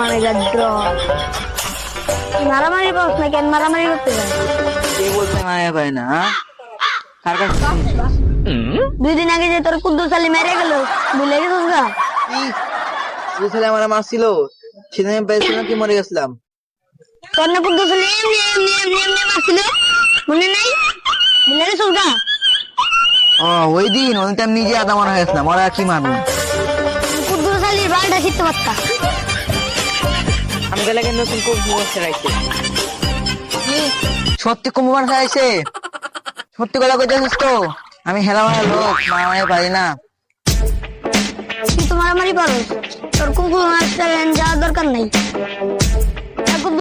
মানে গাদ্র মারামারি পাস না কেন মারামারি করতে যায় কে বলতে মায়া পায় না হ্যাঁ? কার কাছে শুনছিস? 2 দিন আগে যে তোর কুদ্দুস আলী মেরে গেল ভুলে গেছিস গা কি যে ছেলে আমার মারছিল সেদিন আমি পেয়েছিলাম কি মরে গেছিলাম। তোর না কুদ্দুস আলী এমনি মারছিল মনে নাই ভুলে গেছিস গা ও ওই দিন আমি নিজে আদা মনে হয়েছিলাম ওরা কি মানুষ। কুদ্দুস আলীর বালটা শিখতে পারতা আমি গেলে কিন্তু নতুন কুকুর খেলাইছে সত্যি কুমুর খাইছে সত্যি কথা কইতেছিস তো আমি হেলা মারা লোক মারামারি পারি না। তুই তো মারামারি পারো তোর কুকুর মারতে যাওয়ার দরকার নাই